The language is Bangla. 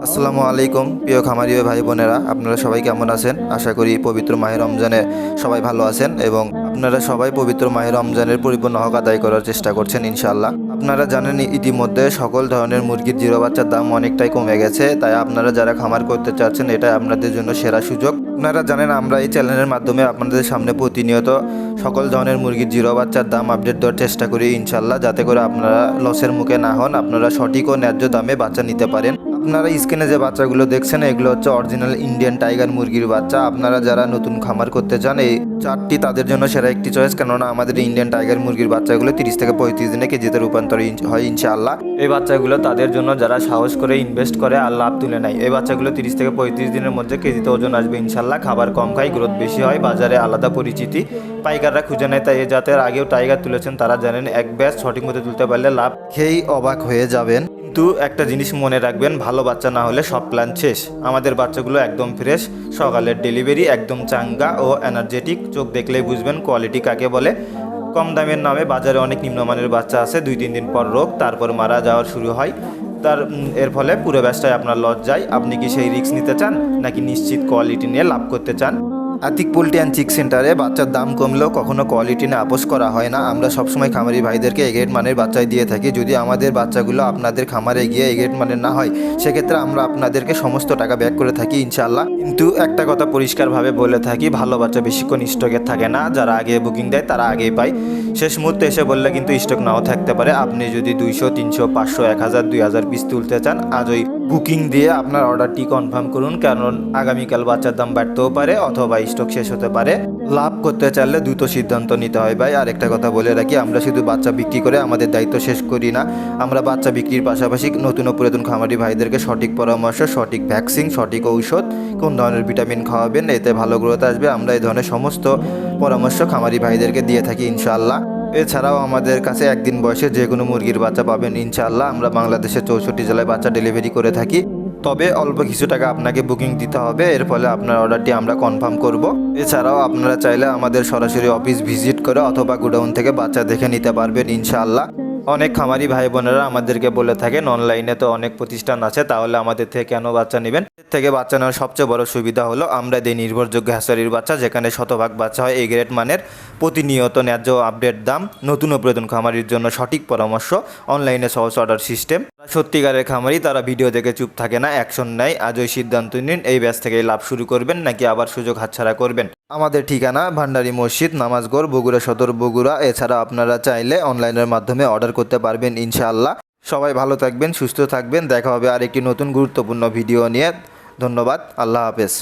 আসসালামু আলাইকুম প্রিয় খামারি ভাই বোনেরা, আপনারা সবাই কেমন আছেন? আশা করি পবিত্র মাহে রমজানে সবাই ভালো আছেন এবং আপনারা সবাই পবিত্র মাহে রমজানের পরিপূর্ণ হক আদায় করার চেষ্টা করছেন ইনশাআল্লাহ। আপনারা জানেন ইতিমধ্যে সকল ধরনের মুরগির জিরো বাচ্চার দাম অনেকটাই কমে গেছে, তাই আপনারা যারা খামার করতে চাচ্ছেন এটা আপনাদের জন্য সেরা সুযোগ। আপনারা জানেন আমরা এই চ্যানেলের মাধ্যমে আপনাদের সামনে প্রতিনিয়ত সকল ধরনের মুরগির জিরো বাচ্চার দাম আপডেট দেওয়ার চেষ্টা করি ইনশাআল্লাহ, যাতে করে আপনারা লসের মুখে না হন, আপনারা সঠিক ও ন্যায্য দামে বাচ্চা নিতে পারেন। আপনারা স্ক্রিনে যে বাচ্চাগুলো দেখছেন এগুলো হচ্ছে অরিজিনাল ইন্ডিয়ান টাইগার মুরগির বাচ্চা। আপনারা যারা নতুন খামার করতে চান এই চারটি তাদের জন্য সেরা একটি চয়েস, কেননা আমাদের ইন্ডিয়ান টাইগার মুরগির বাচ্চাগুলো 30 থেকে 35 দিনে কেজিতে রূপান্তর হয় ইনশাআল্লাহ। এই বাচ্চাগুলো তাদের জন্য যারা সাহস করে ইনভেস্ট করে আর লাভ তুলে নেয়। এই বাচ্চাগুলো 30 থেকে 35 দিনের মধ্যে কেজিতে ওজন আসবে ইনশাআল্লাহ। খাবার কম খায়, গ্রোথ বেশি হয়, বাজারে আলাদা পরিচিতি, পাইকাররা খুঁজে নেয়। তাই এই জাতের আগেও টাইগার তুলেছেন, তারা জানেন এক ব্যাচ সঠিক মতো তুলতে পারলে লাভ খেয়েই অবাক হয়ে যাবেন। কিন্তু একটা জিনিস মনে রাখবেন, ভালো বাচ্চা না হলে সব প্ল্যান শেষ। আমাদের বাচ্চাগুলো একদম ফ্রেশ, সকালের ডেলিভারি, একদম চাঙ্গা ও এনার্জেটিক। চোখ দেখলেই বুঝবেন কোয়ালিটি কাকে বলে। কম দামের নামে বাজারে অনেক নিম্নমানের বাচ্চা আছে, 2-3 দিন পর রোগ, তারপর মারা যাওয়ার শুরু হয়। এর ফলে পুরো ব্যাচটাই আপনার লস যায়। আপনি কি সেই রিস্ক নিতে চান, নাকি নিশ্চিত কোয়ালিটি নিয়ে লাভ করতে চান? আতিক পোল্ট্রি অ্যান্ড চিক সেন্টারে বাচ্চার দাম কমলেও কখনো কোয়ালিটি নিয়ে আপোষ করা হয় না। আমরা সবসময় খামারি ভাইদেরকে এ গ্রেড মানের বাচ্চাই দিয়ে থাকি। যদি আমাদের বাচ্চাগুলো আপনাদের খামারে গিয়ে এ গ্রেড মানের না হয়, সেক্ষেত্রে আমরা আপনাদেরকে সমস্ত টাকা ব্যাক করে থাকি ইনশাআল্লাহ। কিন্তু একটা কথা পরিষ্কারভাবে বলে থাকি, ভালো বাচ্চা বেশিক্ষণ স্টকে থাকে না। যারা আগে বুকিং দেয় তারা আগেই পায়। শেষ মুহূর্তে এসে বললে কিন্তু স্টক নাও থাকতে পারে। আপনি যদি 200, 300, 500, 1000, 2000 পিস তুলতে চান, আজই বুকিং দিয়ে আপনার অর্ডারটি কনফার্ম করুন, কারণ আগামীকাল বাচ্চার দাম বাড়তেও পারে অথবা স্টক শেষ হতে পারে। লাভ করতে চাইলে দ্রুত সিদ্ধান্ত নিতে হয় ভাই। আর একটা কথা বলে রাখি, আমরা শুধু বাচ্চা বিক্রি করে আমাদের দায়িত্ব শেষ করি না। আমরা বাচ্চা বিক্রির পাশাপাশি নতুন ও পুরাতন খামারি ভাইদেরকে সঠিক পরামর্শ, সঠিক ভ্যাকসিন, সঠিক ঔষধ, কোন ধরনের ভিটামিন খাওয়াবেন এতে ভালো গ্রোথ আসবে, আমরা এই ধরনের সমস্ত পরামর্শ খামারি ভাইদেরকে দিয়ে থাকি ইনশাআল্লাহ। এছাড়াও আমাদের কাছে একদিন বয়সে যে কোনো মুরগির বাচ্চা পাবেন ইনশাআল্লাহ। আমরা বাংলাদেশের 64 জেলায় বাচ্চা ডেলিভারি করে থাকি। তবে অল্প কিছু টাকা আপনাকে বুকিং দিতে হবে, এর ফলে আপনার অর্ডারটি আমরা কনফার্ম করব। এছাড়াও আপনারা চাইলে আমাদের সরাসরি অফিস ভিজিট করে অথবা গোডাউন থেকে বাচ্চা দেখে নিতে পারবেন ইনশাআল্লাহ। অনেক খামারি ভাই বোনেরা আমাদেরকে বলে থাকেন, অনলাইনে তো অনেক প্রতিষ্ঠান আছে, তাহলে আমাদের থেকে কেন বাচ্চা নেবেন? এর থেকে বাচ্চা নেওয়ার সবচেয়ে বড় সুবিধা হলো আমরা দেই নির্ভরযোগ্য হ্যাচারির বাচ্চা, যেখানে শতভাগ বাচ্চা হয় এই গ্রেড মানের। প্রতিনিয়ত ন্যায্য আপডেট দাম, নতুন ও পুরাতন খামারির জন্য সঠিক পরামর্শ, অনলাইনে সহজ অর্ডার সিস্টেম। সত্যিকারের খামারি তারা ভিডিও দেখে চুপ থাকে না, অ্যাকশন নেয়। আজই সিদ্ধান্ত নিন, এই ব্যাচ থেকেই লাভ শুরু করবেন নাকি আবার সুযোগ হাতছাড়া করবেন। আমাদের ঠিকানা ভান্ডারি মসজিদ, নামাজগড়, বগুড়া সদর, বগুড়া। এছাড়া আপনারা চাইলে অনলাইনের মাধ্যমে অর্ডার করতে পারবেন ইনশাআল্লাহ। সবাই ভালো থাকবেন, সুস্থ থাকবেন। দেখা হবে আরেকটি নতুন গুরুত্বপূর্ণ ভিডিও নিয়ে। ধন্যবাদ, আল্লাহ হাফেজ।